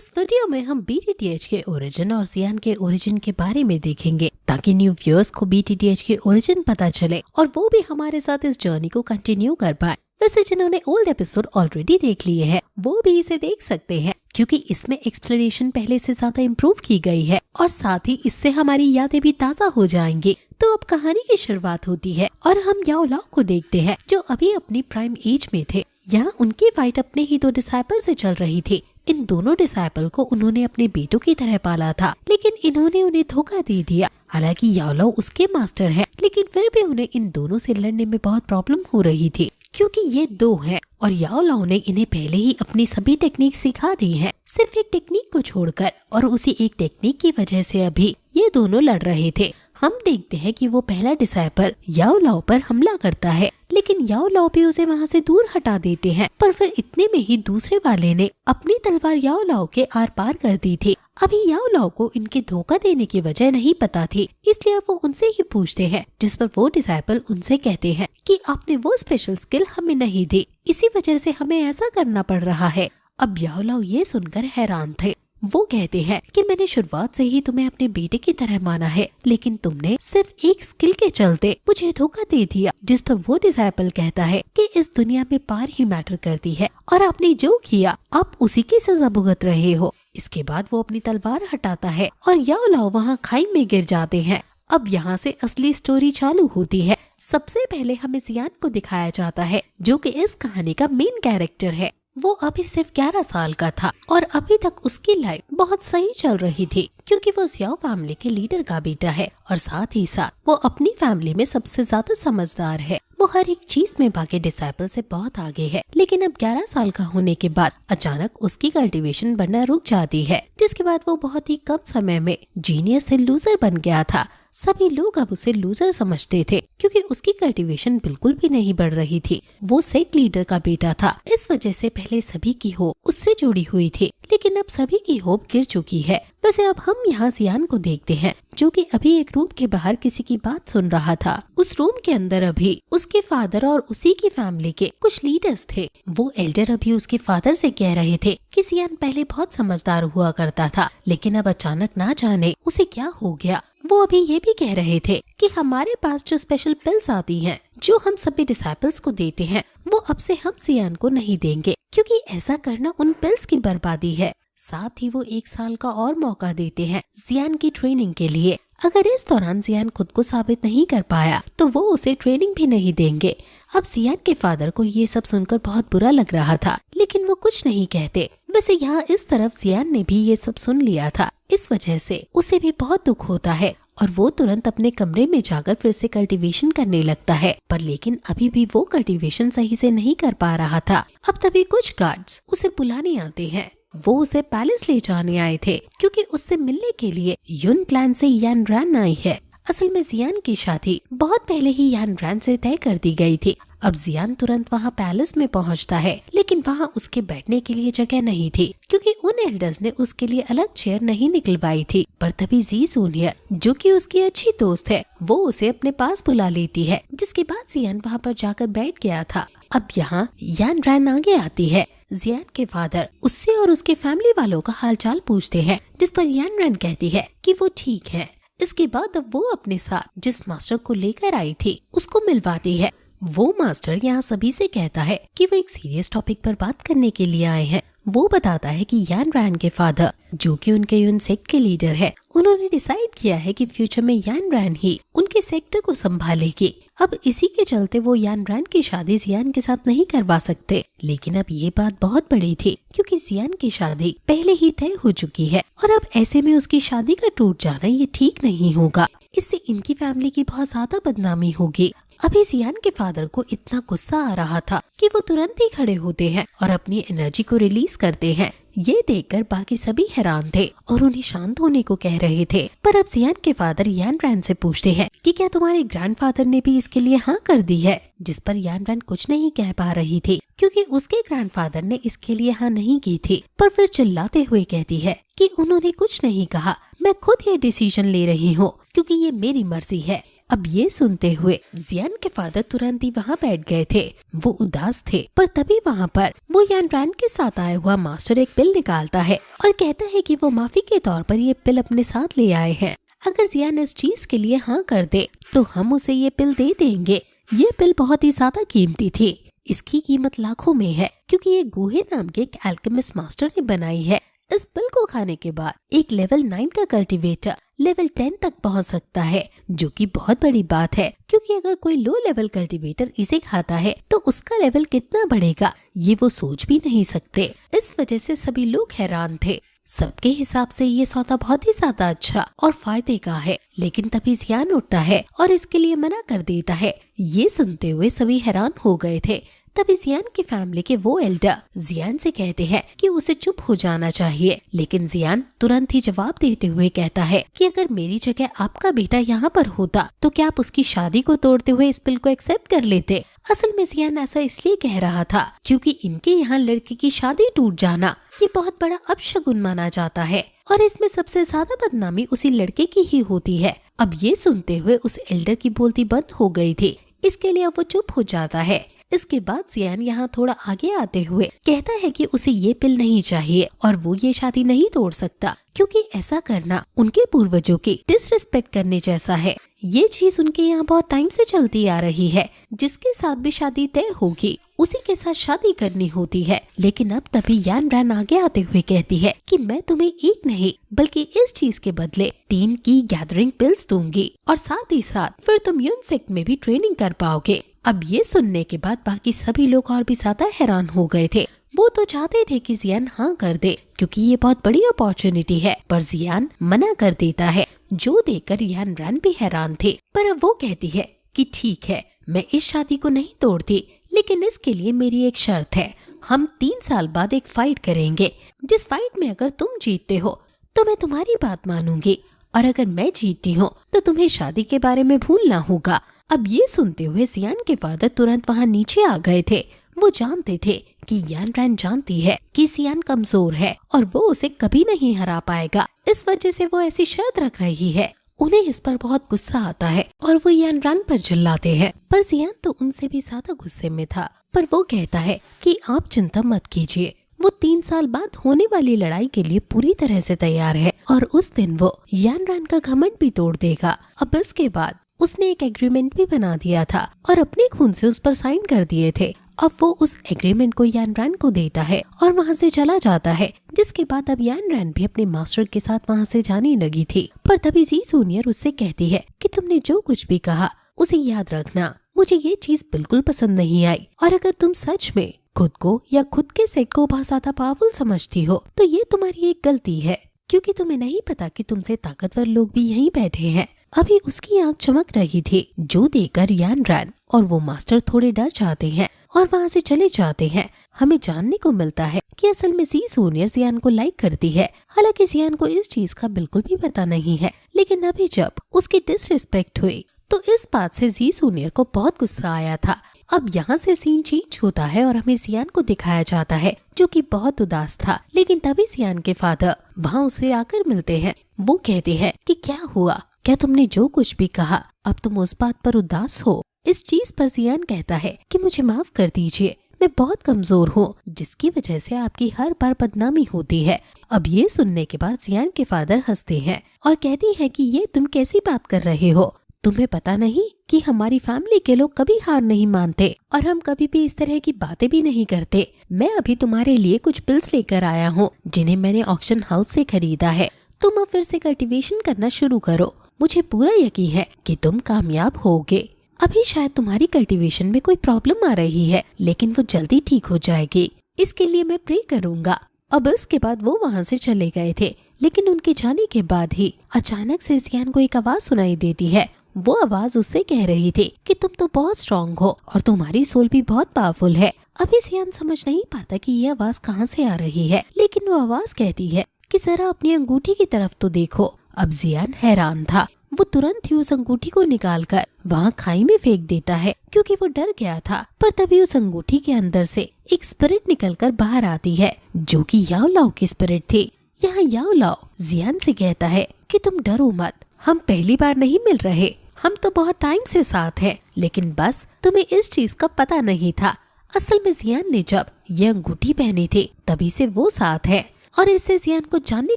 इस वीडियो में हम BTTH के ओरिजिन और जियान के ओरिजिन के बारे में देखेंगे ताकि न्यू व्यूअर्स को BTTH के ओरिजिन पता चले और वो भी हमारे साथ इस जर्नी को कंटिन्यू कर पाए। वैसे जिन्होंने ओल्ड एपिसोड ऑलरेडी देख लिए हैं वो भी इसे देख सकते हैं क्योंकि इसमें एक्सप्लेनेशन पहले से ज्यादा इम्प्रूव की गई है और साथ ही इससे हमारी यादें भी ताज़ा हो जाएंगी। तो अब कहानी की शुरुआत होती है और हम याओ लाओ को देखते हैं जो अभी अपनी प्राइम एज में थे। यहाँ उनकी फाइट अपने ही 2 डिसाइपल से चल रही थी। इन दोनों डिसाइपल को उन्होंने अपने बेटों की तरह पाला था, लेकिन इन्होंने उन्हें धोखा दे दिया। हालांकि याओ लाओ उसके मास्टर हैं, लेकिन फिर भी उन्हें इन दोनों से लड़ने में बहुत प्रॉब्लम हो रही थी क्योंकि ये 2 हैं और याओ लाओ ने इन्हें पहले ही अपनी सभी टेक्निक सिखा दी हैं, सिर्फ एक टेक्निक को छोड़कर, और उसी एक टेक्निक की वजह से अभी ये दोनों लड़ रहे थे। हम देखते हैं कि वो पहला डिसाइपल याओ लाओ पर हमला करता है, लेकिन याओ लाओ भी उसे वहाँ से दूर हटा देते हैं। पर फिर इतने में ही दूसरे वाले ने अपनी तलवार याओ लाओ के आर पार कर दी थी। अभी याओ लाओ को इनके धोखा देने की वजह नहीं पता थी, इसलिए वो उनसे ही पूछते हैं, जिस पर वो डिसाइपल उनसे कहते हैं कि आपने वो स्पेशल स्किल हमें नहीं दी, इसी वजह से हमें ऐसा करना पड़ रहा है। अब याओ लाओ ये सुनकर हैरान थे। वो कहते हैं कि मैंने शुरुआत से ही तुम्हें अपने बेटे की तरह माना है, लेकिन तुमने सिर्फ एक स्किल के चलते मुझे धोखा दे दिया। जिस पर वो डिसाइपल कहता है कि इस दुनिया में पार ही मैटर करती है और आपने जो किया आप उसी की सजा भुगत रहे हो। इसके बाद वो अपनी तलवार हटाता है और याओ लाओ वहाँ खाई में गिर जाते हैं। अब यहाँ से असली स्टोरी चालू होती है। सबसे पहले हमें जियान को दिखाया जाता है जो कि इस कहानी का मेन कैरेक्टर है। वो अभी सिर्फ 11 साल का था और अभी तक उसकी लाइफ बहुत सही चल रही थी क्योंकि वो जियाओ फैमिली के लीडर का बेटा है और साथ ही साथ वो अपनी फैमिली में सबसे ज्यादा समझदार है। वो हर एक चीज में बाकी डिसाइपल से बहुत आगे है, लेकिन अब 11 साल का होने के बाद अचानक उसकी कल्टीवेशन बढ़ना रुक जाती है, जिसके बाद वो बहुत ही कम समय में जीनियस से लूजर बन गया था। सभी लोग अब उसे लूजर समझते थे क्योंकि उसकी कल्टीवेशन बिल्कुल भी नहीं बढ़ रही थी। वो सेक्ट लीडर का बेटा था, इस वजह से पहले सभी की होप उससे जुड़ी हुई थी, लेकिन अब सभी की होप गिर चुकी है। वैसे अब हम यहाँ जियान को देखते हैं जो कि अभी एक रूम के बाहर किसी की बात सुन रहा था। उस रूम के अंदर अभी उसके फादर और उसी की फैमिली के कुछ लीडर्स थे। वो एल्डर अभी उसके फादर से कह रहे थे कि जियान पहले बहुत समझदार हुआ करता था, लेकिन अब अचानक ना जाने उसे क्या हो गया। वो अभी ये भी कह रहे थे कि हमारे पास जो स्पेशल पिल्स आती हैं, जो हम सभी डिसाइपल्स को देते हैं, वो अब से हम जियान को नहीं देंगे क्योंकि ऐसा करना उन पिल्स की बर्बादी है। साथ ही वो 1 साल का और मौका देते हैं जियान की ट्रेनिंग के लिए। अगर इस दौरान जियान खुद को साबित नहीं कर पाया तो वो उसे ट्रेनिंग भी नहीं देंगे। अब जियान के फादर को ये सब सुनकर बहुत बुरा लग रहा था, लेकिन वो कुछ नहीं कहते। वैसे यहाँ इस तरफ जियान ने भी ये सब सुन लिया था, इस वजह से उसे भी बहुत दुख होता है और वो तुरंत अपने कमरे में जाकर फिर से कल्टीवेशन करने लगता है। पर लेकिन अभी भी वो कल्टीवेशन सही से नहीं कर पा रहा था। अब तभी कुछ गार्ड्स उसे बुलाने आते हैं। वो उसे पैलेस ले जाने आए थे क्योंकि उससे मिलने के लिए युन क्लैन से यान रैन आई है। असल में जियान की शादी बहुत पहले ही यान रैन से तय कर दी गई थी। अब जियान तुरंत वहाँ पैलेस में पहुँचता है, लेकिन वहाँ उसके बैठने के लिए जगह नहीं थी क्योंकि उन एल्डर्स ने उसके लिए अलग चेयर नहीं निकलवाई थी। पर तभी जी जूनियर जो कि उसकी अच्छी दोस्त है, वो उसे अपने पास बुला लेती है, जिसके बाद जियान वहाँ पर जाकर बैठ गया था। अब यहाँ यान रैन आगे आती है। जियान के फादर उससे और उसके फैमिली वालों का हालचाल पूछते हैं, जिस पर यान रैन कहती है कि वो ठीक है। इसके बाद अब वो अपने साथ जिस मास्टर को लेकर आई थी उसको मिलवाती है। वो मास्टर यहाँ सभी से कहता है कि वो एक सीरियस टॉपिक पर बात करने के लिए आए हैं। वो बताता है कि यान रैन के फादर जो कि उनके यून सेक्ट के लीडर है, उन्होंने डिसाइड किया है कि फ्यूचर में यान रैन ही उनके सेक्टर को संभालेगी। अब इसी के चलते वो यान रैन की शादी जियान के साथ नहीं करवा सकते, लेकिन अब ये बात बहुत बड़ी थी क्योंकि जियान की शादी पहले ही तय हो चुकी है और अब ऐसे में उसकी शादी का टूट जाना ये ठीक नहीं होगा। इससे इनकी फैमिली की बहुत ज्यादा बदनामी होगी। अभी जियान के फादर को इतना गुस्सा आ रहा था कि वो तुरंत ही खड़े होते हैं और अपनी एनर्जी को रिलीज करते हैं। ये देखकर बाकी सभी हैरान थे और उन्हें शांत होने को कह रहे थे। पर अब जियान के फादर यान रैन से पूछते हैं कि क्या तुम्हारे ग्रैंडफादर ने भी इसके लिए हाँ कर दी है, जिस पर यान रैन कुछ नहीं कह पा रही थी क्योंकि उसके ग्रैंडफादर ने इसके लिए हाँ नहीं की थी। पर फिर चिल्लाते हुए कहती है कि उन्होंने कुछ नहीं कहा, मैं खुद ये डिसीजन ले रही हूँ क्योंकि ये मेरी मर्जी है। अब ये सुनते हुए जियान के फादर तुरंत ही वहाँ बैठ गए थे। वो उदास थे, पर तभी वहाँ पर वो यान रैन के साथ आया हुआ मास्टर एक पिल निकालता है और कहता है कि वो माफी के तौर पर ये पिल अपने साथ ले आए हैं। अगर जियान इस चीज के लिए हाँ कर दे तो हम उसे ये पिल दे देंगे। ये पिल बहुत ही ज्यादा कीमती थी, इसकी कीमत लाखों में है, क्योंकि ये गुहे नाम के एक एल्केमिस्ट मास्टर ने बनाई है। इस पिल को खाने के बाद एक लेवल 9 का कल्टीवेटर लेवल 10 तक पहुंच सकता है, जो कि बहुत बड़ी बात है, क्योंकि अगर कोई लो लेवल कल्टीवेटर इसे खाता है तो उसका लेवल कितना बढ़ेगा ये वो सोच भी नहीं सकते। इस वजह से सभी लोग हैरान थे। सबके हिसाब से ये सौदा बहुत ही ज्यादा अच्छा और फायदे का है, लेकिन तभी जियान उठता है और इसके लिए मना कर देता है। ये सुनते हुए सभी हैरान हो गए थे। तभी जियान की फैमिली के वो एल्डर जियान से कहते हैं कि उसे चुप हो जाना चाहिए, लेकिन जियान तुरंत ही जवाब देते हुए कहता है कि अगर मेरी जगह आपका बेटा यहाँ पर होता तो क्या आप उसकी शादी को तोड़ते हुए इस पिल को एक्सेप्ट कर लेते। असल में जियान ऐसा इसलिए कह रहा था क्योंकि इनके यहाँ लड़के की शादी टूट जाना ये बहुत बड़ा अपशगुन माना जाता है और इसमें सबसे ज्यादा बदनामी उसी लड़के की ही होती है। अब ये सुनते हुए उस एल्डर की बोलती बंद हो गई थी, इसके लिए अब वो चुप हो जाता है। इसके बाद जियान यहाँ थोड़ा आगे आते हुए कहता है कि उसे ये पिल नहीं चाहिए और वो ये शादी नहीं तोड़ सकता, क्योंकि ऐसा करना उनके पूर्वजों की डिसरिस्पेक्ट करने जैसा है। ये चीज उनके यहाँ बहुत टाइम से चलती आ रही है। जिसके साथ भी शादी तय होगी उसी के साथ शादी करनी होती है। लेकिन अब तभी यान रैन आगे आते हुए कहती है कि मैं तुम्हें एक नहीं बल्कि इस चीज के बदले 3 की गैदरिंग पिल्स दूंगी और साथ ही साथ फिर तुम यून सेक्ट में भी ट्रेनिंग कर पाओगे। अब ये सुनने के बाद बाकी सभी लोग और भी ज्यादा हैरान हो गए थे। वो तो चाहते थे कि जियान हाँ कर दे क्योंकि ये बहुत बड़ी अपॉर्चुनिटी है, पर जियान मना कर देता है, जो देखकर यान रैन भी हैरान थे। पर अब वो कहती है कि ठीक है, मैं इस शादी को नहीं तोड़ती, लेकिन इसके लिए मेरी एक शर्त है। हम 3 साल बाद एक फाइट करेंगे, जिस फाइट में अगर तुम जीतते हो तो मैं तुम्हारी बात मानूंगी, और अगर मैं जीतती हूँ तो तुम्हें शादी के बारे में भूलना होगा। अब ये सुनते हुए जियान के फादर तुरंत वहाँ नीचे आ गए थे। वो जानते थे कि यान रैन जानती है कि जियान कमजोर है और वो उसे कभी नहीं हरा पाएगा, इस वजह से वो ऐसी शर्त रख रही है। उन्हें इस पर बहुत गुस्सा आता है और वो यान रैन पर चिल्लाते हैं, पर जियान तो उनसे भी ज्यादा गुस्से में था। पर वो कहता है कि आप चिंता मत कीजिए, वो 3 साल बाद होने वाली लड़ाई के लिए पूरी तरह से तैयार है और उस दिन वो यान रैन का घमंड भी तोड़ देगा। अब इसके बाद उसने एक एग्रीमेंट भी बना दिया था और अपने खून से उस पर साइन कर दिए थे। अब वो उस एग्रीमेंट को यान रैन को देता है और वहाँ से चला जाता है, जिसके बाद अब यान रैन भी अपने मास्टर के साथ वहाँ से जाने लगी थी। पर तभी जी जूनियर उससे कहती है कि तुमने जो कुछ भी कहा उसे याद रखना, मुझे ये चीज बिल्कुल पसंद नहीं आई, और अगर तुम सच में खुद को या खुद के सेट को बहुत ज्यादा पावरफुल समझती हो तो ये तुम्हारी एक गलती है, क्योंकि तुम्हें नहीं पता कि तुमसे ताकतवर लोग भी यहीं बैठे हैं। अभी उसकी आंख चमक रही थी, जो देखकर यान रैन और वो मास्टर थोड़े डर जाते हैं और वहाँ से चले जाते हैं। हमें जानने को मिलता है कि असल में जी जूनियर जियान को लाइक करती है, हालांकि जियान को इस चीज का बिल्कुल भी पता नहीं है। लेकिन अभी जब उसकी डिसरिस्पेक्ट हुई तो इस बात से जी जूनियर को बहुत गुस्सा आया था। अब यहाँ से सीन चेंज होता है और हमें जियान को दिखाया जाता है, जो कि बहुत उदास था। लेकिन तभी जियान के फादर वहाँ उसे आकर मिलते हैं। वो कहते हैं कि क्या हुआ, क्या तुमने जो कुछ भी कहा अब तुम उस बात पर उदास हो। इस चीज पर जियान कहता है कि मुझे माफ कर दीजिए, मैं बहुत कमजोर हूँ, जिसकी वजह से आपकी हर बार बदनामी होती है। अब ये सुनने के बाद जियान के फादर हंसते हैं और कहती है कि ये तुम कैसी बात कर रहे हो, तुम्हें पता नहीं कि हमारी फैमिली के लोग कभी हार नहीं मानते और हम कभी भी इस तरह की बातें भी नहीं करते। मैं अभी तुम्हारे लिए कुछ पिल्स लेकर आया हूँ जिन्हें मैंने ऑक्शन हाउस से खरीदा है। तुम अब फिर से कल्टीवेशन करना शुरू करो, मुझे पूरा यकीन है कि तुम कामयाब होगे। अभी शायद तुम्हारी कल्टीवेशन में कोई प्रॉब्लम आ रही है, लेकिन वो जल्दी ठीक हो जाएगी, इसके लिए मैं प्रे करूंगा। अब इसके बाद वो वहाँ से चले गए थे, लेकिन उनके जाने के बाद ही अचानक से जियान को एक आवाज सुनाई देती है। वो आवाज उससे कह रही थी कि तुम तो बहुत स्ट्रॉन्ग हो और तुम्हारी सोल भी बहुत पावरफुल है। अभी जियान समझ नहीं पाता कि ये आवाज कहाँ से आ रही है, लेकिन वो आवाज कहती है कि जरा अपनी अंगूठी की तरफ तो देखो। अब जियान हैरान था, वो तुरंत ही उस अंगूठी को निकालकर वहाँ खाई में फेंक देता है, क्योंकि वो डर गया था। पर तभी उस अंगूठी के अंदर से एक स्पिरिट निकलकर बाहर आती है, जो कि याओ लाओ की स्पिरिट थी। यहाँ याओ लाओ जियान से कहता है कि तुम डरो मत, हम पहली बार नहीं मिल रहे, हम तो बहुत टाइम से साथ हैं, लेकिन बस तुम्हें इस चीज का पता नहीं था। असल में जियान ने जब ये अंगूठी पहनी थी तभी से वो साथ है। और इससे जियान को जानने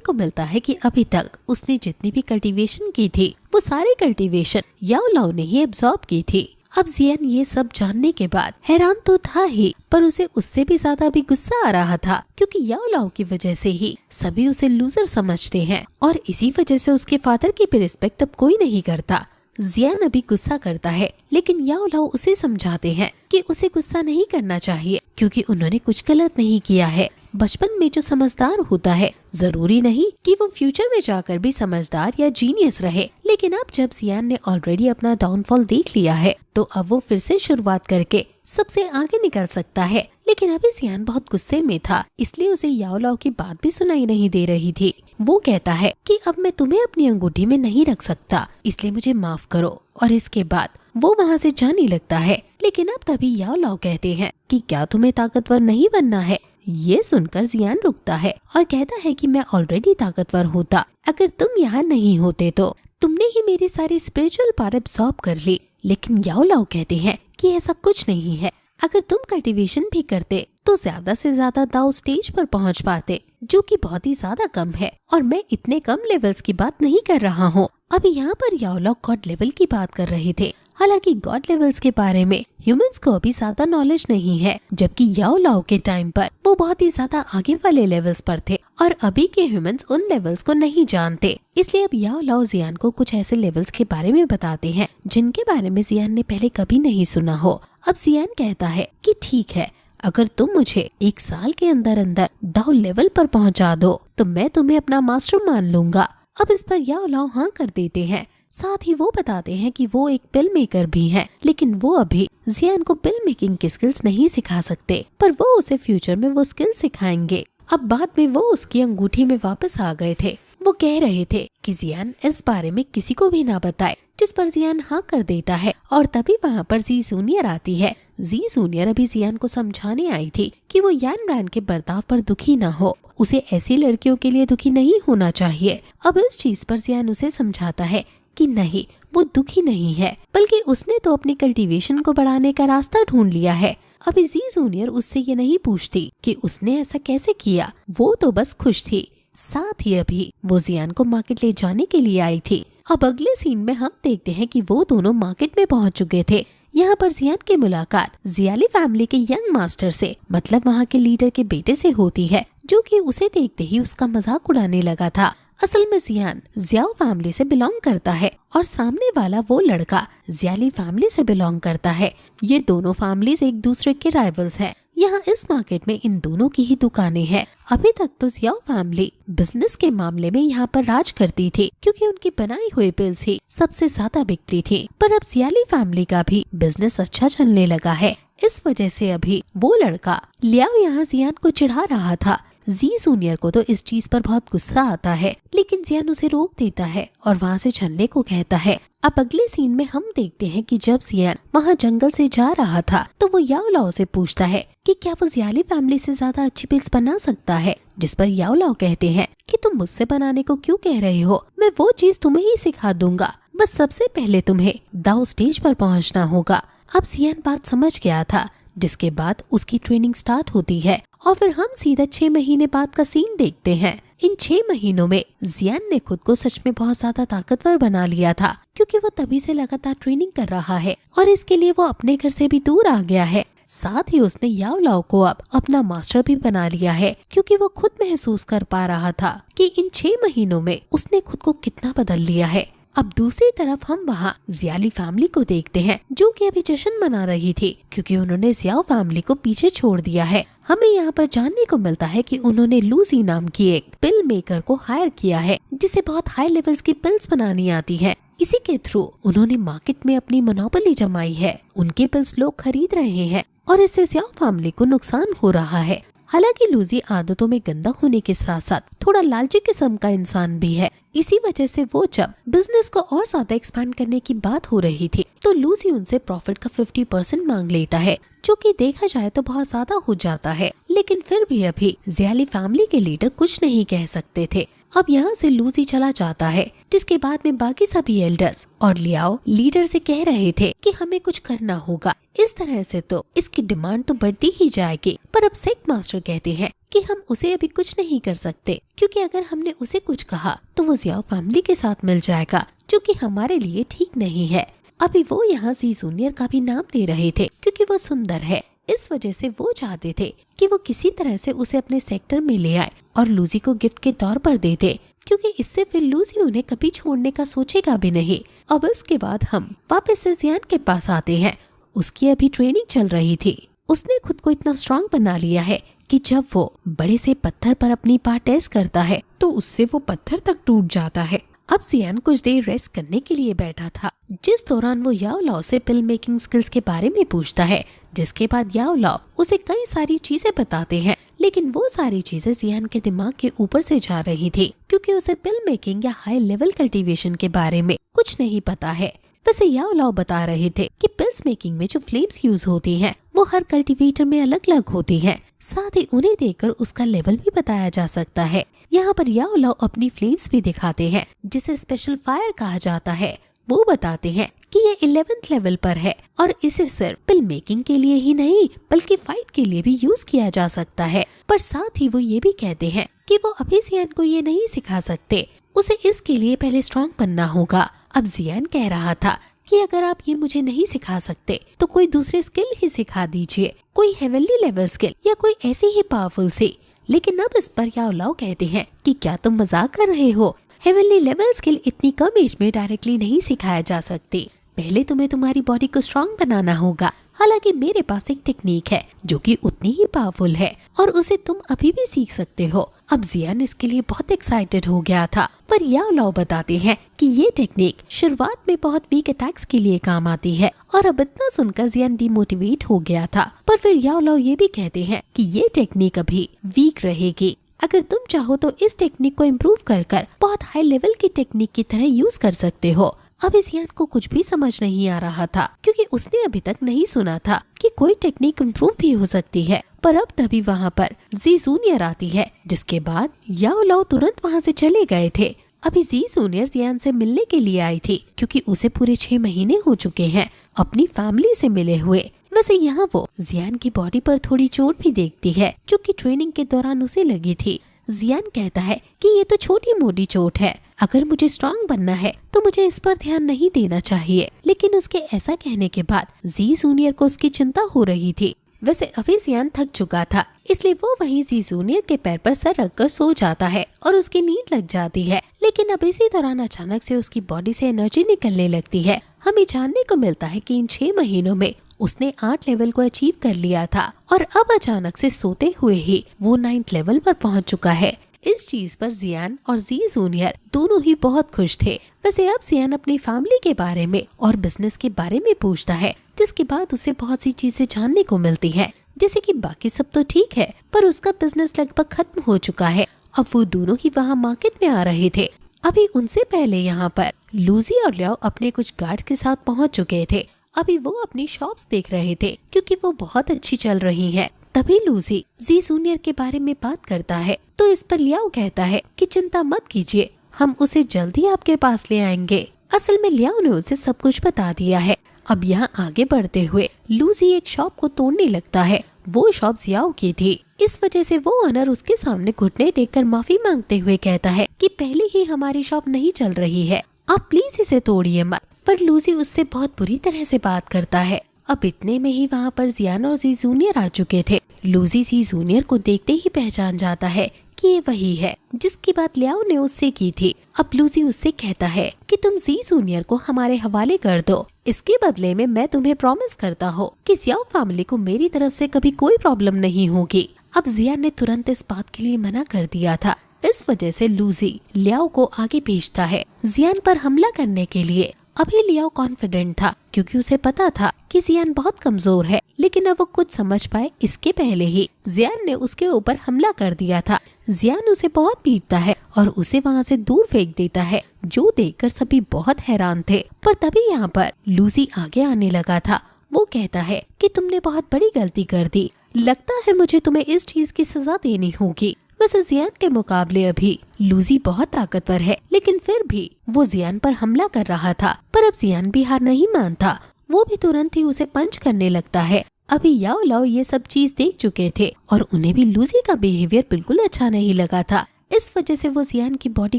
को मिलता है कि अभी तक उसने जितनी भी कल्टीवेशन की थी वो सारी कल्टीवेशन याओ लाओ ने ही एब्जॉर्ब की थी। अब जियान ये सब जानने के बाद हैरान तो था ही, पर उसे उससे भी ज्यादा भी गुस्सा आ रहा था, क्योंकि याओ लाओ की वजह से ही सभी उसे लूजर समझते हैं और इसी वजह से उसके फादर की भी रिस्पेक्ट अब कोई नहीं करता। जियान अभी गुस्सा करता है, लेकिन याओ लाओ उसे समझाते हैं कि उसे गुस्सा नहीं करना चाहिए, क्योंकि उन्होंने कुछ गलत नहीं किया है। बचपन में जो समझदार होता है जरूरी नहीं कि वो फ्यूचर में जाकर भी समझदार या जीनियस रहे। लेकिन अब जब जियान ने ऑलरेडी अपना डाउनफॉल देख लिया है तो अब वो फिर से शुरुआत करके सबसे आगे निकल सकता है। लेकिन अभी जियान बहुत गुस्से में था, इसलिए उसे याओ लाओ की बात भी सुनाई नहीं दे रही थी। वो कहता है कि अब मैं तुम्हें अपनी अंगूठी में नहीं रख सकता, इसलिए मुझे माफ करो। और इसके बाद वो वहाँ से जाने लगता है। लेकिन अब तभी याओ लाओ कहते हैं कि क्या तुम्हें ताकतवर नहीं बनना है। ये सुनकर जियान रुकता है और कहता है कि मैं ऑलरेडी ताकतवर होता, अगर तुम यहाँ नहीं होते तो तुमने ही मेरी सारी स्पिरिचुअल पावर एब्सॉर्ब कर ली। लेकिन याओ लाओ कहते हैं कि ऐसा कुछ नहीं है, अगर तुम कल्टीवेशन भी करते तो ज्यादा से ज्यादा दाओ स्टेज पर पहुंच पाते, जो कि बहुत ही ज्यादा कम है, और मैं इतने कम लेवल्स की बात नहीं कर रहा हूँ। अभी यहाँ पर याओ लाओ गॉड लेवल की बात कर रहे थे। हालांकि गॉड लेवल्स के बारे में ह्यूमंस को अभी ज्यादा नॉलेज नहीं है, जबकि याओ लाओ के टाइम पर वो बहुत ही ज्यादा आगे वाले लेवल्स पर थे और अभी के ह्यूमंस उन लेवल्स को नहीं जानते। इसलिए अब याओ लाओ जियान को कुछ ऐसे लेवल्स के बारे में बताते हैं जिनके बारे में जियान ने पहले कभी नहीं सुना हो। अब जियान कहता है कि ठीक है, अगर तुम मुझे 1 साल के अंदर अंदर दाओ लेवल पर पहुंचा दो तो मैं तुम्हें अपना मास्टर मान लूंगा। अब इस पर याओ लाओ हाँ कर देते हैं। साथ ही वो बताते हैं कि वो एक पिल मेकर भी हैं, लेकिन वो अभी जियान को पिल मेकिंग की स्किल्स नहीं सिखा सकते, पर वो उसे फ्यूचर में वो स्किल सिखाएंगे। अब बाद में वो उसकी अंगूठी में वापस आ गए थे। वो कह रहे थे कि जियान इस बारे में किसी को भी ना बताए, जिस पर जियान हाँ कर देता है। और तभी वहाँ पर जी जूनियर आती है। जी जूनियर अभी जियान को समझाने आई थी कि वो यान रैन के बर्ताव पर दुखी ना हो, उसे ऐसी लड़कियों के लिए दुखी नहीं होना चाहिए। अब इस चीज पर जियान उसे समझाता है कि नहीं, वो दुखी नहीं है, बल्कि उसने तो अपनी कल्टीवेशन को बढ़ाने का रास्ता ढूंढ लिया है। अभी जी जूनियर उससे ये नहीं पूछती कि उसने ऐसा कैसे किया, वो तो बस खुश थी। साथ ही अभी वो जियान को मार्केट ले जाने के लिए आई थी। अब अगले सीन में हम देखते हैं कि वो दोनों मार्केट में पहुंच चुके थे। यहाँ पर जियान की मुलाकात जियाली फैमिली के यंग मास्टर से, मतलब वहाँ के लीडर के बेटे से होती है, जो कि उसे देखते ही उसका मजाक उड़ाने लगा था। असल में जियान जियाओ फैमिली से बिलोंग करता है और सामने वाला वो लड़का जियाली फैमिली से बिलोंग करता है। ये दोनों फैमिलीज एक दूसरे के राइवल्स हैं। यहाँ इस मार्केट में इन दोनों की ही दुकानें हैं। अभी तक तो जियाओ फैमिली बिजनेस के मामले में यहाँ पर राज करती थी, क्योंकि उनकी बनाई हुई पिल्स ही सबसे ज्यादा बिकती थी। पर अब जियाली फैमिली का भी बिजनेस अच्छा चलने लगा है। इस वजह से अभी वो लड़का लियाओ यहाँ जियान को चिढ़ा रहा था। जी जूनियर को तो इस चीज पर बहुत गुस्सा आता है, लेकिन जियान उसे रोक देता है और वहाँ से चलने को कहता है। अब अगले सीन में हम देखते हैं कि जब जियान वहाँ जंगल से जा रहा था तो वो याओ लाओ से पूछता है कि क्या वो जियाली फैमिली से ज्यादा अच्छी पिल्स बना सकता है, जिस पर याओ लाओ कहते हैं कि तुम मुझसे बनाने को क्यों कह रहे हो, मैं वो चीज तुम्हें ही सिखा दूंगा, बस सबसे पहले तुम्हें दाओ स्टेज पर पहुँचना होगा। अब जियान बात समझ गया था, जिसके बाद उसकी ट्रेनिंग स्टार्ट होती है और फिर हम सीधा 6 महीने बाद का सीन देखते हैं। इन 6 महीनों में जियान ने खुद को सच में बहुत ज्यादा ताकतवर बना लिया था, क्योंकि वो तभी से लगातार ट्रेनिंग कर रहा है और इसके लिए वो अपने घर से भी दूर आ गया है। साथ ही उसने याओ लाओ को अब अपना मास्टर भी बना लिया है, क्योंकि वो खुद महसूस कर पा रहा था कि इन 6 महीनों में उसने खुद को कितना बदल लिया है। अब दूसरी तरफ हम वहाँ जियाली फैमिली को देखते हैं, जो कि अभी जश्न मना रही थी, क्योंकि उन्होंने जियाओ फैमिली को पीछे छोड़ दिया है। हमें यहाँ पर जानने को मिलता है कि उन्होंने लूसी नाम की एक पिल मेकर को हायर किया है, जिसे बहुत हाई लेवल्स की पिल्स बनानी आती है। इसी के थ्रू उन्होंने मार्केट में अपनी मोनोपोली जमाई है। उनके पिल्स लोग खरीद रहे हैं और इससे जियाओ फैमिली को नुकसान हो रहा है। हालांकि लूसी आदतों में गंदा होने के साथ साथ थोड़ा लालची किस्म का इंसान भी है। इसी वजह से वो जब बिजनेस को और ज्यादा एक्सपैंड करने की बात हो रही थी तो लूसी उनसे प्रॉफिट का 50% मांग लेता है, जो कि देखा जाए तो बहुत ज्यादा हो जाता है। लेकिन फिर भी अभी जियाली फैमिली के लीडर कुछ नहीं कह सकते थे। अब यहाँ से लूसी चला जाता है, जिसके बाद में बाकी सभी एल्डर्स और लियाओ लीडर से कह रहे थे कि हमें कुछ करना होगा। इस तरह से तो इसकी डिमांड तो बढ़ती ही जाएगी, पर अब सेक्ट मास्टर कहते हैं कि हम उसे अभी कुछ नहीं कर सकते, क्योंकि अगर हमने उसे कुछ कहा तो वो जियाओ फैमिली के साथ मिल जाएगा, जो कि हमारे लिए ठीक नहीं है। अभी वो यहाँ ज़ी जूनियर का भी नाम ले रहे थे, क्योंकि वो सुंदर है। इस वजह से वो चाहते थे कि वो किसी तरह से उसे अपने सेक्टर में ले आए और लूसी को गिफ्ट के तौर पर दे दे, क्योंकि इससे फिर लूसी उन्हें कभी छोड़ने का सोचेगा भी नहीं। अब इसके बाद हम वापस से जियान के पास आते हैं। उसकी अभी ट्रेनिंग चल रही थी। उसने खुद को इतना स्ट्रांग बना लिया है कि जब वो बड़े से पत्थर पर अपनी पार्ट टेस्ट करता है तो उससे वो पत्थर तक टूट जाता है। अब जियान कुछ देर रेस्ट करने के लिए बैठा था, जिस दौरान वो याओ लाओ से पिल मेकिंग स्किल्स के बारे में पूछता है, जिसके बाद याओ लाओ उसे कई सारी चीजें बताते हैं, लेकिन वो सारी चीजें जियान के दिमाग के ऊपर से जा रही थी, क्योंकि उसे पिल मेकिंग या हाई लेवल कल्टीवेशन के बारे में कुछ नहीं पता है। वैसे याओ लाओ बता रहे थे कि पिल्स मेकिंग में जो फ्लेम्स यूज होती हैं, वो हर कल्टीवेटर में अलग अलग होती हैं। साथ ही उन्हें देखकर उसका लेवल भी बताया जा सकता है। यहाँ पर याओ लाओ अपनी फ्लेम्स भी दिखाते हैं, जिसे स्पेशल फायर कहा जाता है। वो बताते हैं कि ये 11th लेवल पर है और इसे सिर्फ पिल मेकिंग के लिए ही नहीं बल्कि फाइट के लिए भी यूज किया जा सकता है। पर साथ ही वो ये भी कहते हैं कि वो अभी जियान को ये नहीं सिखा सकते, उसे इसके लिए पहले स्ट्रॉन्ग बनना होगा। अब जियान कह रहा था कि अगर आप ये मुझे नहीं सिखा सकते तो कोई दूसरी स्किल ही सिखा दीजिए, कोई हेवनली लेवल स्किल या कोई ऐसी ही पावरफुल सी। लेकिन अब इस पर याओ लाओ कहते हैं कि क्या तुम मजाक कर रहे हो? हेवनली लेवल स्किल इतनी कम एज में डायरेक्टली नहीं सिखाया जा सकती। पहले तुम्हें तुम्हारी बॉडी को स्ट्रॉन्ग बनाना होगा। हालांकि मेरे पास एक टेक्निक है जो कि उतनी ही पावरफुल है और उसे तुम अभी भी सीख सकते हो। अब जियान इसके लिए बहुत एक्साइटेड हो गया था, पर याओ लाओ बताते हैं कि ये टेक्निक शुरुआत में बहुत वीक अटैक्स के लिए काम आती है। और अब इतना सुनकर जियान डिमोटिवेट हो गया था, पर फिर याओ लाओ ये भी कहते हैं कि ये टेक्निक अभी वीक रहेगी। अगर तुम चाहो तो इस टेक्निक को इम्प्रूव कर बहुत हाई लेवल की टेक्निक की तरह यूज कर सकते हो। अब इस जियान को कुछ भी समझ नहीं आ रहा था, क्योंकि उसने अभी तक नहीं सुना था कि कोई टेक्निक इम्प्रूव भी हो सकती है। पर अब तभी वहाँ पर ज़ी जूनियर आती है, जिसके बाद याओ लाओ तुरंत वहाँ से चले गए थे। अभी ज़ी जूनियर जियान से मिलने के लिए आई थी, क्योंकि उसे पूरे 6 महीने हो चुके हैं अपनी फैमिली से मिले हुए। वैसे यहाँ वो जियान की बॉडी पर थोड़ी चोट भी देखती है, जो कि ट्रेनिंग के दौरान उसे लगी थी। जियान कहता है कि ये तो छोटी मोटी चोट है, अगर मुझे स्ट्रांग बनना है तो मुझे इस पर ध्यान नहीं देना चाहिए। लेकिन उसके ऐसा कहने के बाद ज़ी जूनियर को उसकी चिंता हो रही थी। वैसे अभी जियान थक चुका था, इसलिए वो वहीं ज़ी जूनियर के पैर पर सर रखकर सो जाता है और उसकी नींद लग जाती है। लेकिन अब इसी दौरान अचानक से उसकी बॉडी से एनर्जी निकलने लगती है। हमें जानने को मिलता है कि इन 6 महीनों में उसने 8 लेवल को अचीव कर लिया था और अब अचानक से सोते हुए ही वो 9th लेवल पर पहुंच चुका है। इस चीज पर जियान और ज़ी जूनियर दोनों ही बहुत खुश थे। वैसे अब जियान अपनी फैमिली के बारे में और बिजनेस के बारे में पूछता है, जिसके बाद उसे बहुत सी चीजें जानने को मिलती है, जैसे कि बाकी सब तो ठीक है पर उसका बिजनेस लगभग खत्म हो चुका है। अब वो दोनों ही वहाँ मार्केट में आ रहे थे। अभी उनसे पहले यहाँ पर लूसी और लियाओ अपने कुछ गार्ड्स के साथ पहुँच चुके थे। अभी वो अपनी शॉप्स देख रहे थे, क्योंकि वो बहुत अच्छी चल रही है। तभी लूसी ज़ी जूनियर के बारे में बात करता है, तो इस पर लियाओ कहता है कि चिंता मत कीजिए, हम उसे जल्दी आपके पास ले आएंगे। असल में लियाओ ने उसे सब कुछ बता दिया है। अब यहाँ आगे बढ़ते हुए लूसी एक शॉप को तोड़ने लगता है। वो शॉप जियाओ की थी। इस वजह से वो ओनर उसके सामने घुटने टेककर माफी मांगते हुए कहता है कि पहले ही हमारी शॉप नहीं चल रही है, आप प्लीज इसे तोड़िए मत। पर लूसी उससे बहुत बुरी तरह से बात करता है। अब इतने में ही वहाँ पर जियान और ज़ी जूनियर आ चुके थे। लूसी ज़ी जूनियर को देखते ही पहचान जाता है कि ये वही है जिसकी बात लियाओ ने उससे की थी। अब लूसी उससे कहता है कि तुम ज़ी जूनियर को हमारे हवाले कर दो, इसके बदले में मैं तुम्हें प्रॉमिस करता हूँ कि जियाओ फैमिली को मेरी तरफ से कभी कोई प्रॉब्लम नहीं होगी। अब जियान ने तुरंत इस बात के लिए मना कर दिया था। इस वजह से लूसी लियाओ को आगे भेजता है जियान पर हमला करने के लिए। अभी लियाओ कॉन्फिडेंट था, क्योंकि उसे पता था कि जियान बहुत कमजोर है, लेकिन अब वो कुछ समझ पाए इसके पहले ही जियान ने उसके ऊपर हमला कर दिया था। जियान उसे बहुत पीटता है और उसे वहाँ से दूर फेंक देता है, जो देखकर सभी बहुत हैरान थे। पर तभी यहाँ पर लूसी आगे आने लगा था। वो कहता है कि तुमने बहुत बड़ी गलती कर दी, लगता है मुझे तुम्हें इस चीज की सजा देनी होगी। वैसे जियान के मुकाबले अभी लूजी बहुत ताकतवर है, लेकिन फिर भी वो जियान पर हमला कर रहा था। पर अब जियान भी हार नहीं मानता, वो भी तुरंत ही उसे पंच करने लगता है। अभी याओ लाओ ये सब चीज देख चुके थे और उन्हें भी लूजी का बिहेवियर बिल्कुल अच्छा नहीं लगा था। इस वजह से वो जियान की बॉडी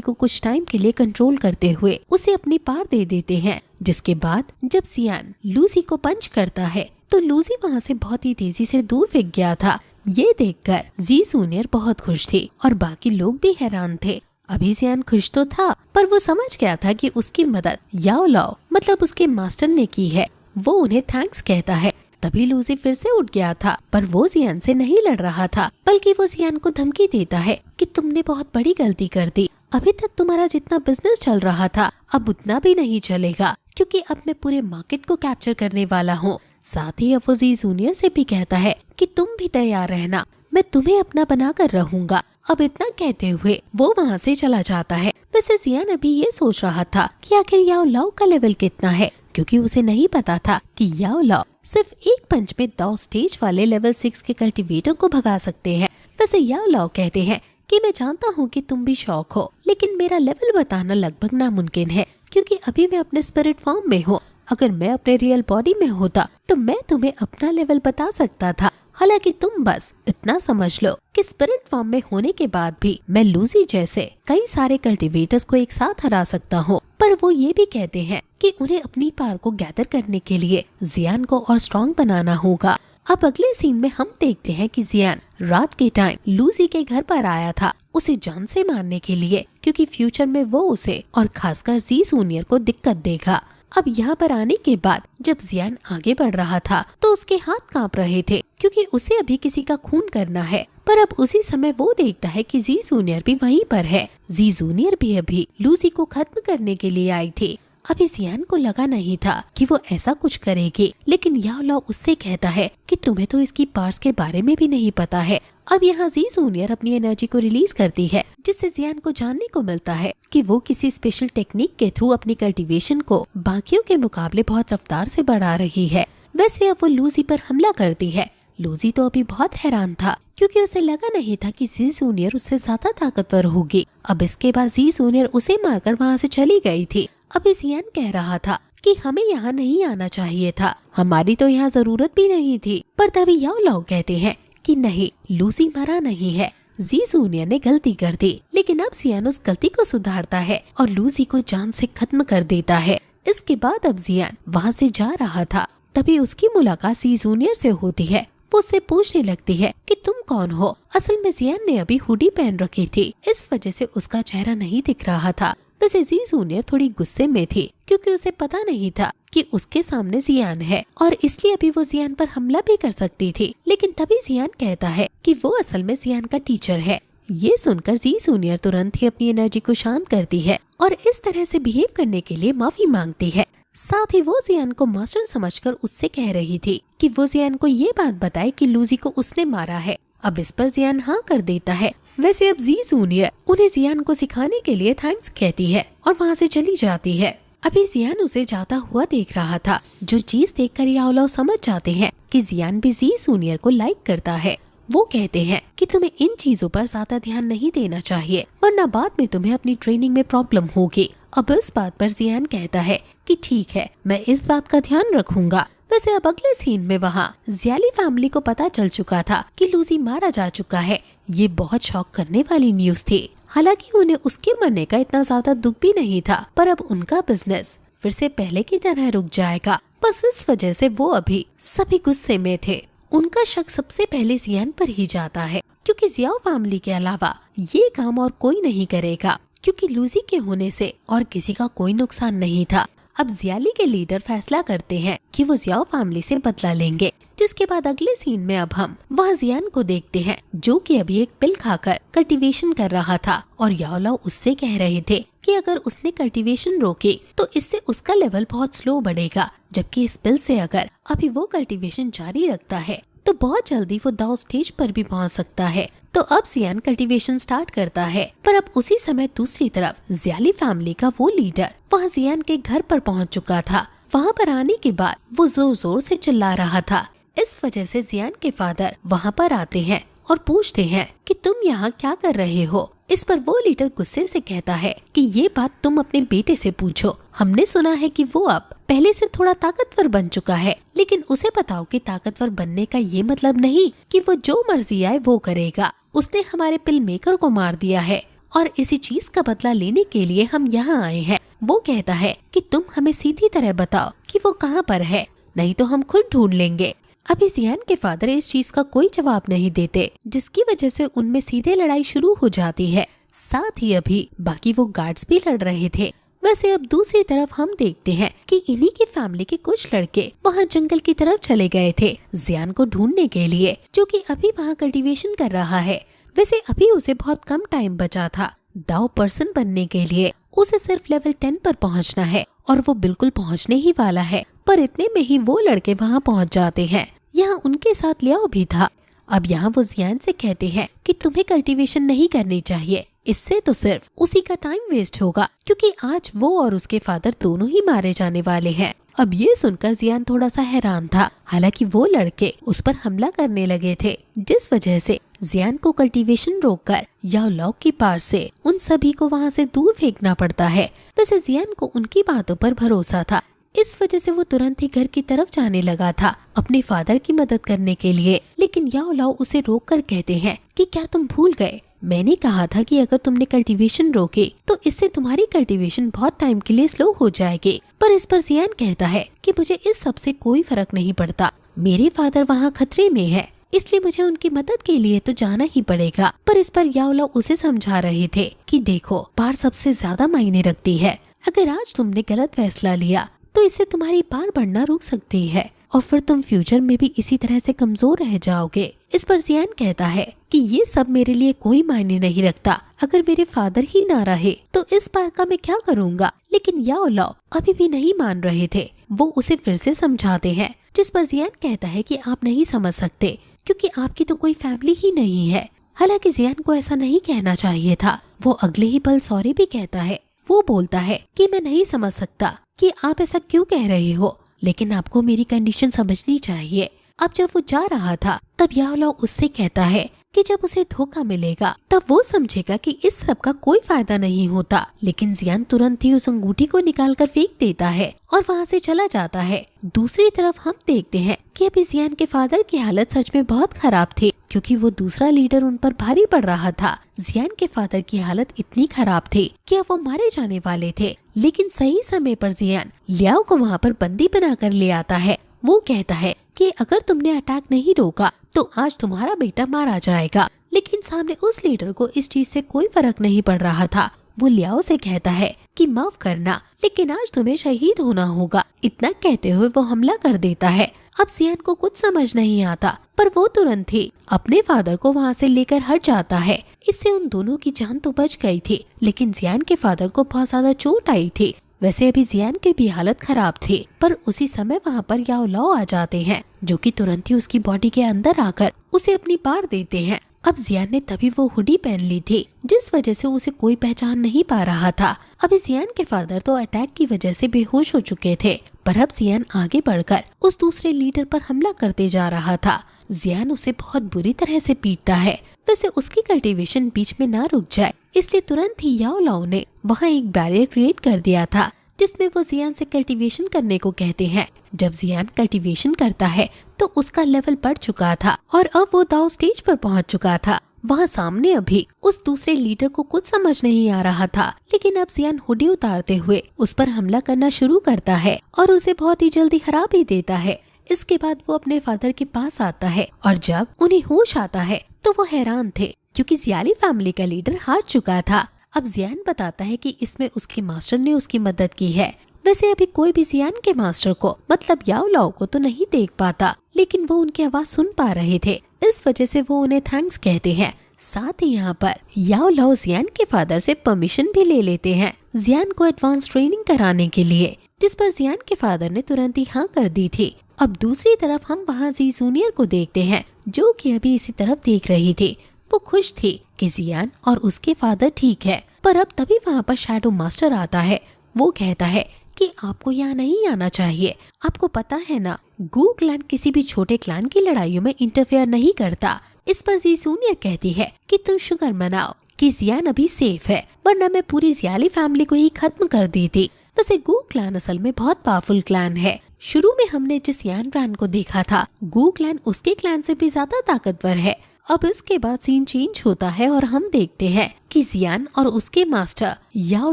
को कुछ टाइम के लिए कंट्रोल करते हुए उसे अपनी पार दे देते हैं। जिसके बाद जब जियान लूजी को पंच करता है तो लूजी वहाँ से बहुत ही तेजी से दूर फेंक गया था। ये देखकर जी जूनियर बहुत खुश थी और बाकी लोग भी हैरान थे। अभी जियान खुश तो था, पर वो समझ गया था कि उसकी मदद याओ लाओ मतलब उसके मास्टर ने की है। वो उन्हें थैंक्स कहता है। तभी लूजी फिर से उठ गया था, पर वो जियान से नहीं लड़ रहा था, बल्कि वो जियान को धमकी देता है कि तुमने बहुत बड़ी गलती कर दी। अभी तक तुम्हारा जितना बिजनेस चल रहा था अब उतना भी नहीं चलेगा, क्योंकि अब मैं पूरे मार्केट को कैप्चर करने वाला हूँ। साथ ही अब वो जी जूनियर से भी कहता है कि तुम भी तैयार रहना, मैं तुम्हें अपना बना कर रहूंगा। अब इतना कहते हुए वो वहाँ से चला जाता है। वैसे जियान अभी ये सोच रहा था कि आखिर याओ लाओ का लेवल कितना है, क्योंकि उसे नहीं पता था कि याओ लाओ सिर्फ एक पंच में 2 स्टेज वाले लेवल 6 के कल्टीवेटर को भगा सकते हैं। वैसे याओ लाओ कहते हैं कि मैं जानता हूँ कि तुम भी शौक हो, लेकिन मेरा लेवल बताना लगभग नामुमकिन है, क्योंकि अभी मैं अपने स्पिरिट फॉर्म में हूँ। अगर मैं अपने रियल बॉडी में होता तो मैं तुम्हें अपना लेवल बता सकता था। हालांकि तुम बस इतना समझ लो कि स्पिरिट फॉर्म में होने के बाद भी मैं लूजी जैसे कई सारे कल्टीवेटर्स को एक साथ हरा सकता हूँ। पर वो ये भी कहते हैं कि उन्हें अपनी पावर को गैदर करने के लिए जियान को और स्ट्रॉन्ग बनाना होगा। अब अगले सीन में हम देखते हैं कि जियान रात के टाइम लूजी के घर पर आया था उसे जान से मारने के लिए, क्योंकि फ्यूचर में वो उसे और खासकर जी जूनियर को दिक्कत देगा। अब यहाँ पर आने के बाद जब जियान आगे बढ़ रहा था तो उसके हाथ कांप रहे थे, क्योंकि उसे अभी किसी का खून करना है। पर अब उसी समय वो देखता है कि जी जूनियर भी वहीं पर है। जी जूनियर भी अभी लूजी को खत्म करने के लिए आई थी। अभी जियान को लगा नहीं था कि वो ऐसा कुछ करेगी, लेकिन याओ लाओ उससे कहता है कि तुम्हें तो इसकी पार्ट्स के बारे में भी नहीं पता है। अब यहाँ जी जूनियर अपनी एनर्जी को रिलीज करती है, जिससे जियान को जानने को मिलता है कि वो किसी स्पेशल टेक्निक के थ्रू अपनी कल्टीवेशन को बाकियों के मुकाबले बहुत रफ्तार से बढ़ा रही है। वैसे अब वो लूजी पर हमला करती है। लूजी तो अभी बहुत हैरान था, क्योंकि उसे लगा नहीं था कि जी जूनियर उससे ज्यादा ताकतवर होगी। अब इसके बाद जी जूनियर उसे मारकर वहाँ से चली गई थी। अभी जियान कह रहा था कि हमें यहाँ नहीं आना चाहिए था, हमारी तो यहाँ जरूरत भी नहीं थी। पर तभी याओ लाओ कहते हैं कि नहीं, लूजी मरा नहीं है, जी जूनियर ने गलती कर दी। लेकिन अब जियान उस गलती को सुधारता है और लूजी को जान से खत्म कर देता है। इसके बाद अब जियान वहाँ से जा रहा था, तभी उसकी मुलाकात जी जूनियर से होती है। वो उससे पूछने लगती है कि तुम कौन हो। असल में जियान ने अभी हुडी पहन रखी थी, इस वजह से उसका चेहरा नहीं दिख रहा था। वैसे जी जूनियर थोड़ी गुस्से में थी, क्योंकि उसे पता नहीं था कि उसके सामने जियान है और इसलिए अभी वो जियान पर हमला भी कर सकती थी। लेकिन तभी जियान कहता है कि वो असल में जियान का टीचर है। ये सुनकर जी जूनियर तुरंत ही अपनी एनर्जी को शांत करती है और इस तरह से बिहेव करने के लिए माफी मांगती है। साथ ही वो जियान को मास्टर समझकर उससे कह रही थी कि वो जियान को ये बात बताए कि लूजी को उसने मारा है। अब इस पर जियान हाँ कर देता है। वैसे अब जी जूनियर उन्हें जियान को सिखाने के लिए थैंक्स कहती है और वहाँ से चली जाती है। अभी जियान उसे जाता हुआ देख रहा था, जो चीज देखकर याओ लाओ समझ जाते हैं कि जियान भी जी जूनियर को लाइक करता है। वो कहते हैं कि तुम्हें इन चीजों पर ज्यादा ध्यान नहीं देना चाहिए, वरना बाद में तुम्हें अपनी ट्रेनिंग में प्रॉब्लम होगी। अब इस बात पर जियान कहता है कि ठीक है, मैं इस बात का ध्यान रखूंगा। वैसे अब अगले सीन में वहाँ जियाली फैमिली को पता चल चुका था कि लूजी मारा जा चुका है। ये बहुत शॉक करने वाली न्यूज थी। हालांकि उन्हें उसके मरने का इतना ज्यादा दुख भी नहीं था, पर अब उनका बिजनेस फिर से पहले की तरह रुक जाएगा। बस इस वजह से वो अभी सभी गुस्से में थे। उनका शक सबसे पहले जियान पर ही जाता है, क्योंकि जियाओ फैमिली के अलावा ये काम और कोई नहीं करेगा, क्योंकि लूजी के होने से और किसी का कोई नुकसान नहीं था। अब जियाली के लीडर फैसला करते हैं कि वो जियाओ फैमिली से बदला लेंगे। जिसके बाद अगले सीन में अब हम वहाँ जियान को देखते हैं, जो कि अभी एक पिल खाकर कल्टीवेशन कर रहा था और याओ लाओ उससे कह रहे थे कि अगर उसने कल्टीवेशन रोकी तो इससे उसका लेवल बहुत स्लो बढ़ेगा, जबकि इस पिल से अगर अभी वो कल्टीवेशन जारी रखता है तो बहुत जल्दी वो दाव स्टेज पर भी पहुंच सकता है। तो अब जियान कल्टीवेशन स्टार्ट करता है, पर अब उसी समय दूसरी तरफ जियाली फैमिली का वो लीडर वहाँ जियान के घर पर पहुंच चुका था। वहाँ पर आने के बाद वो जोर जोर से चिल्ला रहा था। इस वजह से जियान के फादर वहाँ पर आते हैं और पूछते हैं कि तुम यहाँ क्या कर रहे हो। इस पर वो लीडर गुस्से से कहता है कि ये बात तुम अपने बेटे से पूछो। हमने सुना है कि वो अब पहले से थोड़ा ताकतवर बन चुका है, लेकिन उसे बताओ कि ताकतवर बनने का ये मतलब नहीं कि वो जो मर्जी आए वो करेगा। उसने हमारे पिल मेकर को मार दिया है और इसी चीज का बदला लेने के लिए हम यहाँ आए हैं। वो कहता है कि तुम हमें सीधी तरह बताओ कि वो कहाँ पर है, नहीं तो हम खुद ढूंढ लेंगे। अभी जियान के फादर इस चीज का कोई जवाब नहीं देते, जिसकी वजह से उनमें सीधे लड़ाई शुरू हो जाती है। साथ ही अभी बाकी वो गार्ड्स भी लड़ रहे थे। वैसे अब दूसरी तरफ हम देखते हैं कि इन्हीं की फैमिली के कुछ लड़के वहाँ जंगल की तरफ चले गए थे जियान को ढूंढने के लिए, जो कि अभी वहाँ कल्टीवेशन कर रहा है। वैसे अभी उसे बहुत कम टाइम बचा था दाव पर्सन बनने के लिए। उसे सिर्फ लेवल 10 पर पहुंचना है और वो बिल्कुल पहुंचने ही वाला है। पर इतने में ही वो लड़के वहां पहुंच जाते हैं। यहाँ उनके साथ लियाओ भी था। अब यहाँ वो जियान से कहते हैं कि तुम्हें कल्टीवेशन नहीं करनी चाहिए, इससे तो सिर्फ उसी का टाइम वेस्ट होगा, क्योंकि आज वो और उसके फादर दोनों ही मारे जाने वाले हैं। अब ये सुनकर जियान थोड़ा सा हैरान था। हालांकि वो लड़के उस पर हमला करने लगे थे, जिस वजह से जियान को कल्टीवेशन रोककर याओ लाओ की पार से उन सभी को वहाँ से दूर फेंकना पड़ता है। वैसे जियान को उनकी बातों पर भरोसा था, इस वजह से वो तुरंत ही घर की तरफ जाने लगा था अपने फादर की मदद करने के लिए। लेकिन याओ लाओ उसे रोककर कहते हैं कि क्या तुम भूल गए, मैंने कहा था कि अगर तुमने कल्टीवेशन रोके तो इससे तुम्हारी कल्टीवेशन बहुत टाइम के लिए स्लो हो जाएगी। पर इस पर जियान कहता है कि मुझे इस सब से कोई फर्क नहीं पड़ता, मेरे फादर वहाँ खतरे में है, इसलिए मुझे उनकी मदद के लिए तो जाना ही पड़ेगा। पर इस पर याओ लाओ उसे समझा रहे थे कि देखो, पार सबसे ज्यादा मायने रखती है। अगर आज तुमने गलत फैसला लिया तो इससे तुम्हारी पार बढ़ना रुक सकती है और फिर तुम फ्यूचर में भी इसी तरह से कमजोर रह जाओगे। इस पर जियान कहता है कि ये सब मेरे लिए कोई मायने नहीं रखता, अगर मेरे फादर ही ना रहे तो इस बार का मैं क्या करूँगा। लेकिन याओ लाओ अभी भी नहीं मान रहे थे। वो उसे फिर से समझाते हैं, जिस पर जियान कहता है कि आप नहीं समझ सकते क्योंकि आपकी तो कोई फैमिली ही नहीं है। हालांकि जियान को ऐसा नहीं कहना चाहिए था। वो अगले ही पल सॉरी भी कहता है। वो बोलता है कि मैं नहीं समझ सकता कि आप ऐसा क्यों कह रहे हो, लेकिन आपको मेरी कंडीशन समझनी चाहिए। अब जब वो जा रहा था तब याओ लाओ उससे कहता है कि जब उसे धोखा मिलेगा तब वो समझेगा कि इस सब का कोई फायदा नहीं होता। लेकिन जियान तुरंत ही उस अंगूठी को निकालकर फेंक देता है और वहाँ से चला जाता है। दूसरी तरफ हम देखते हैं कि अभी जियान के फादर की हालत सच में बहुत खराब थी, क्योंकि वो दूसरा लीडर उन पर भारी पड़ रहा था। जियान के फादर की हालत इतनी खराब थी कि अब वो मारे जाने वाले थे। लेकिन सही समय पर जियान लियाओ को वहाँ पर बंदी बनाकर ले आता है। वो कहता है कि अगर तुमने अटैक नहीं रोका तो आज तुम्हारा बेटा मारा जाएगा। लेकिन सामने उस लीडर को इस चीज से कोई फर्क नहीं पड़ रहा था। वो लियाओ से कहता है कि माफ करना, लेकिन आज तुम्हें शहीद होना होगा। इतना कहते हुए वो हमला कर देता है। अब जियान को कुछ समझ नहीं आता, पर वो तुरंत ही अपने फादर को वहाँ से लेकर हट जाता है। इससे उन दोनों की जान तो बच गई थी, लेकिन जियान के फादर को बहुत ज्यादा चोट आई थी। वैसे अभी जियान की भी हालत खराब थी, पर उसी समय वहाँ पर याओ लाओ आ जाते हैं, जो कि तुरंत ही उसकी बॉडी के अंदर आकर उसे अपनी पार देते हैं। अब जियान ने तभी वो हुडी पहन ली थी, जिस वजह से उसे कोई पहचान नहीं पा रहा था। अभी जियान के फादर तो अटैक की वजह से बेहोश हो चुके थे, पर अब जियान आगे बढ़कर उस दूसरे लीडर पर हमला करते जा रहा था। जियान उसे बहुत बुरी तरह से पीटता है। वैसे उसकी कल्टीवेशन बीच में ना रुक जाए, इसलिए तुरंत ही याओ लाओ ने वहाँ एक बैरियर क्रिएट कर दिया था, जिसमें वो जियान से कल्टीवेशन करने को कहते हैं। जब जियान कल्टीवेशन करता है तो उसका लेवल बढ़ चुका था और अब वो दाव स्टेज पर पहुंच चुका था। वहाँ सामने अभी उस दूसरे लीडर को कुछ समझ नहीं आ रहा था, लेकिन अब जियान हुडी उतारते हुए उस पर हमला करना शुरू करता है और उसे बहुत ही जल्दी हरा भी देता है। इसके बाद वो अपने फादर के पास आता है और जब उन्हें होश आता है तो वो हैरान थे, क्योंकि जियाली फैमिली का लीडर हार चुका था। अब जियान बताता है कि इसमें उसके मास्टर ने उसकी मदद की है। वैसे अभी कोई भी जियान के मास्टर को मतलब याओ लाओ को तो नहीं देख पाता, लेकिन वो उनकी आवाज सुन पा रहे थे, इस वजह से वो उन्हें थैंक्स कहते हैं। साथ ही यहाँ पर याओ लाओ जियान के फादर से परमिशन भी ले लेते हैं जियान को एडवांस ट्रेनिंग कराने के लिए, जिस पर जियान के फादर ने तुरंत ही हाँ कर दी थी। अब दूसरी तरफ हम वहाँ जी जूनियर को देखते हैं, जो कि अभी इसी तरफ देख रही थी। वो खुश थी कि जियान और उसके फादर ठीक है, पर अब तभी वहाँ पर शैडो मास्टर आता है। वो कहता है कि आपको यहाँ नहीं आना चाहिए। आपको पता है ना, गू क्लैन किसी भी छोटे क्लैन की लड़ाइयों में इंटरफेयर नहीं करता। इस पर जी जूनियर कहती है कि तुम शुक्र मनाओ कि जियान अभी सेफ है, वरना मैं पूरी जियाली फैमिली को ही खत्म कर देती। वैसे गू क्लैन असल में बहुत पावरफुल क्लैन है। शुरू में हमने जिस यान ब्रांड को देखा था, गू क्लैन उसके क्लैन से भी ज्यादा ताकतवर है। अब इसके बाद सीन चेंज होता है और हम देखते हैं कि जियान और उसके मास्टर याओ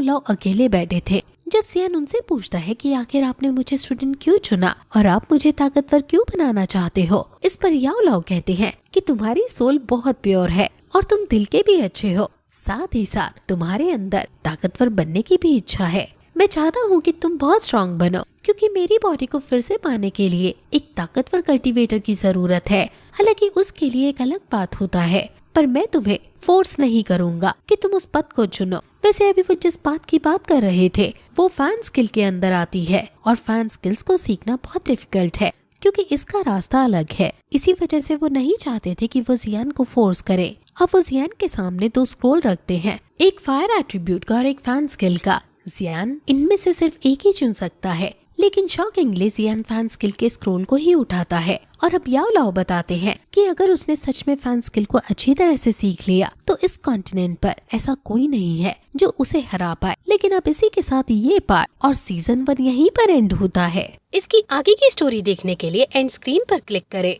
लाओ अकेले बैठे थे। जब जियान उनसे पूछता है कि आखिर आपने मुझे स्टूडेंट क्यों चुना और आप मुझे ताकतवर क्यों बनाना चाहते हो, इस पर याओ लाओ कहते हैं कि तुम्हारी सोल बहुत प्योर है और तुम दिल के भी अच्छे हो, साथ ही साथ तुम्हारे अंदर ताकतवर बनने की भी इच्छा है। मैं चाहता हूँ कि तुम बहुत स्ट्रॉन्ग बनो, क्योंकि मेरी बॉडी को फिर से पाने के लिए एक ताकतवर कल्टीवेटर की जरूरत है। हालांकि उसके लिए एक अलग बात होता है, पर मैं तुम्हें फोर्स नहीं करूँगा कि तुम उस पद को चुनो। वैसे अभी वो जिस बात की बात कर रहे थे वो फैन स्किल के अंदर आती है, और फैन स्किल्स को सीखना बहुत डिफिकल्ट है क्योंकि इसका रास्ता अलग है। इसी वजह से वो नहीं चाहते थे कि वो जियान को फोर्स करे। अब वो जियान के सामने 2 स्क्रोल रखते हैं, एक फायर एट्रीब्यूट का और एक फैन स्किल का। जियान इनमें से सिर्फ एक ही चुन सकता है, लेकिन शॉकिंगली जियान फैन स्किल के स्क्रोल को ही उठाता है। और अब याओ लाओ बताते हैं कि अगर उसने सच में फैन स्किल को अच्छी तरह से सीख लिया तो इस कॉन्टिनेंट पर ऐसा कोई नहीं है जो उसे हरा पाए। लेकिन अब इसी के साथ ये पार्ट और सीजन 1 यहीं पर एंड होता है। इसकी आगे की स्टोरी देखने के लिए एंड स्क्रीन पर क्लिक करें।